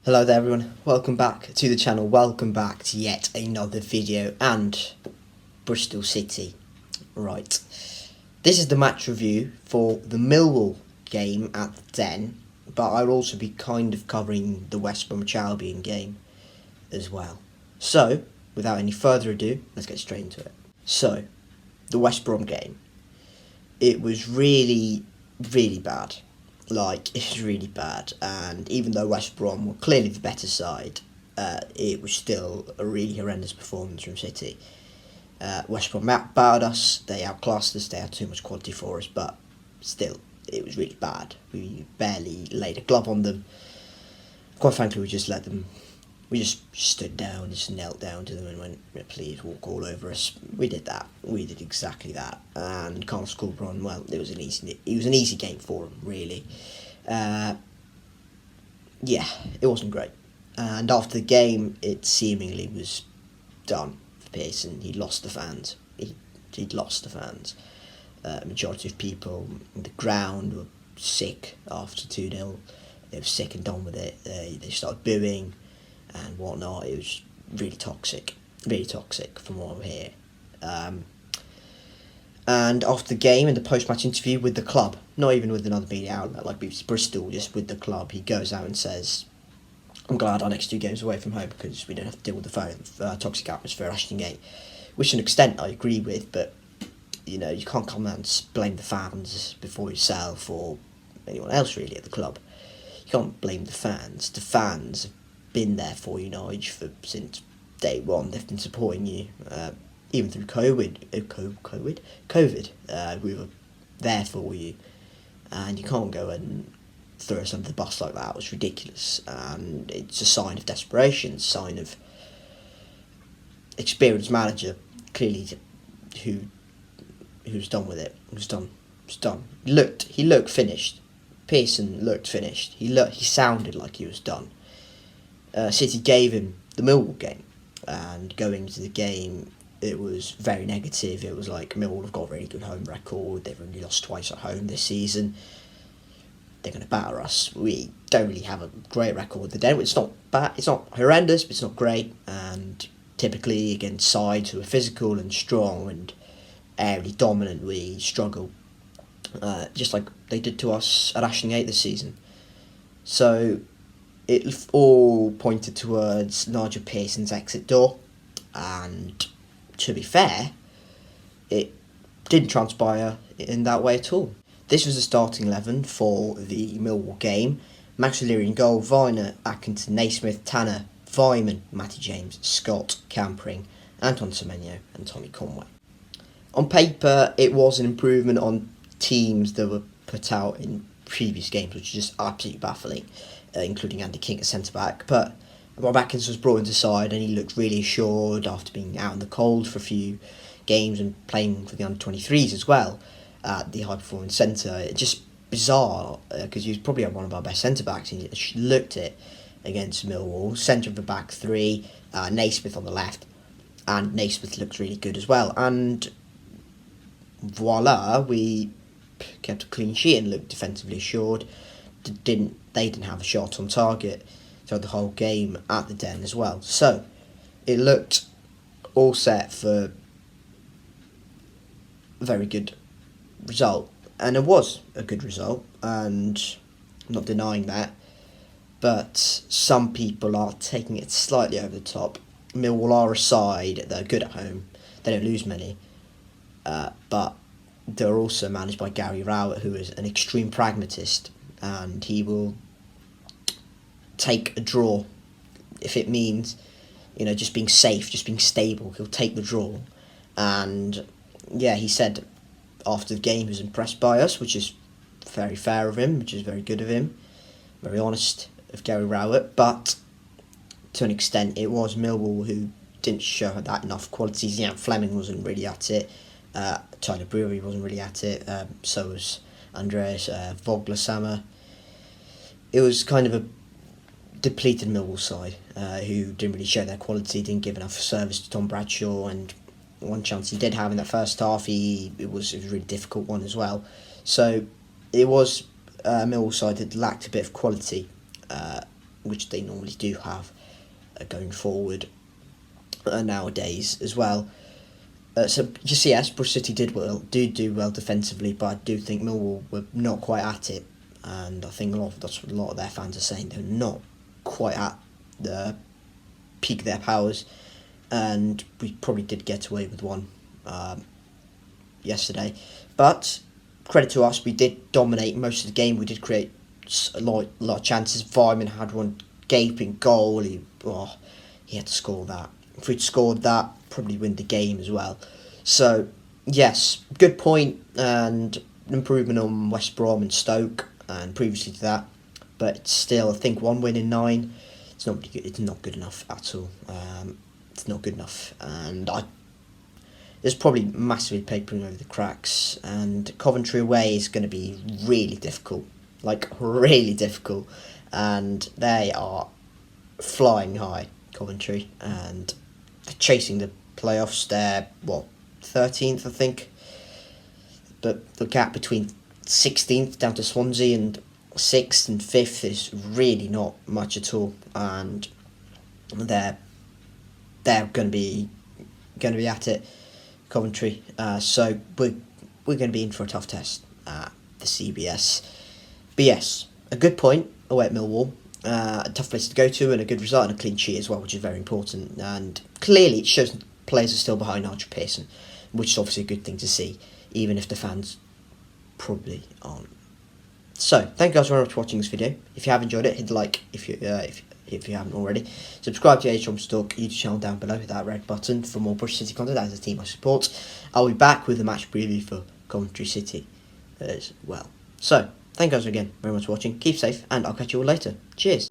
Hello there everyone, welcome back to the channel, welcome back to yet another video and Bristol City. Right, this is the match review for the Millwall game at the Den, but I'll also be kind of covering the West Bromwich Albion game as well. So, without any further ado, let's get straight into it. So, the West Brom game, it was really bad. It's really bad, and even though West Brom were clearly the better side, it was still a really horrendous performance from City. West Brom outbattled us, they outclassed us, they had too much quality for us, but still, it was really bad. We barely laid a glove on them. Quite frankly, we just stood down, just knelt down to them and went, please walk all over us. We did that. We did exactly that. And Carlos Corberan, well, it was an easy game for him, really. Yeah, it wasn't great. And after the game, it seemingly was done for Pearson. He'd lost the fans. He'd lost the fans. Majority of people on the ground were sick after 2-0. They were sick and done with it. They started booing and whatnot. It was really toxic from what I hear. And after the game, in the post-match interview with the club, not even with another media outlet like BBC Bristol, just with the club, he goes out and says, I'm glad our next 2 games away from home because we don't have to deal with the toxic atmosphere at Ashton Gate, which to an extent I agree with, but you can't come out and blame the fans before yourself or anyone else really at the club. You can't blame the fans. The fans have been there for you, Nige, since day one. They've been supporting you, even through COVID. We were there for you, and you can't go and throw us under the bus like that. It was ridiculous, and it's a sign of desperation, a sign of experienced manager, clearly, who's done with it. Who's done. He looked finished. Pearson looked finished. He sounded like he was done. City gave him the Millwall game, and going into the game, it was very negative. It was like Millwall have got a really good home record. They've only lost twice at home this season. They're going to batter us. We don't really have a great record. It's not bad. It's not horrendous, but it's not great. And typically against sides who are physical and strong and aerially dominant, we struggle. Just like they did to us at Ashton Gate this season. So it all pointed towards Nigel Pearson's exit door, and to be fair, it didn't transpire in that way at all. This was the starting 11 for the Millwall game. Max O'Leary in goal, Viner, Atkinson, Naismith, Tanner, Vyman, Matty James, Scott, Campering, Anton Semenyo and Tommy Conway. On paper, it was an improvement on teams that were put out in previous games, which is just absolutely baffling, including Andy King at centre-back. But Rob Atkinson was brought into side and he looked really assured after being out in the cold for a few games and playing for the under-23s as well at the high-performance centre. It's just bizarre because he was probably one of our best centre-backs, and he looked it against Millwall. Centre of the back 3, Naismith on the left, and Naismith looked really good as well. And voila, we kept a clean sheet and looked defensively assured. They didn't have a shot on target throughout the whole game at the Den as well. So it looked all set for a very good result, and it was a good result, and I'm not denying that. But some people are taking it slightly over the top. Millwall are a side, they're good at home, they don't lose many, but they're also managed by Gary Rowett, who is an extreme pragmatist, and he will take a draw if it means, just being safe, just being stable. He'll take the draw. And yeah, he said after the game he was impressed by us, which is very fair of him, which is very good of him, very honest of Gary Rowett. But to an extent, it was Millwall who didn't show that enough qualities. Fleming wasn't really at it. Tyler Brewery wasn't really at it. So was Andreas Vogler-Sammer. It was kind of a depleted Millwall side who didn't really show their quality, didn't give enough service to Tom Bradshaw, and one chance he did have in that first half, it was a really difficult one as well. So it was Millwall side that lacked a bit of quality which they normally do have going forward nowadays as well. So just yes, Bristol City did do well defensively, but I do think Millwall were not quite at it, and I think that's what a lot of their fans are saying. They're not quite at the peak of their powers, and we probably did get away with one yesterday. But credit to us, we did dominate most of the game. We did create a lot of chances. Vyman had one gaping goal. He had to score that. If we'd scored that, probably win the game as well. So yes, good point, and improvement on West Brom and Stoke and previously to that, but still I think 1 win in 9, it's not good. It's not good enough at all. It's not good enough, and there's probably massively papering over the cracks, and Coventry away is going to be really difficult, like really difficult, and they are flying high, Coventry, and they're chasing the playoffs. They're 13th, I think, but the gap between 16th down to Swansea and 6th and 5th is really not much at all, and they're going to be at it, Coventry. So we're going to be in for a tough test at the CBS. But yes, a good point away at Millwall. A tough place to go to, and a good result and a clean sheet as well, which is very important. And clearly it shows players are still behind Nigel Pearson, which is obviously a good thing to see, even if the fans probably aren't. So, thank you guys very much for watching this video. If you have enjoyed it, hit the like if you haven't already. Subscribe to the H-Rom Stock YouTube channel down below with that red button for more Bristol City content. That is the team I support. I'll be back with a match preview for Coventry City as well. So, thank you guys again very much for watching. Keep safe, and I'll catch you all later. Cheers.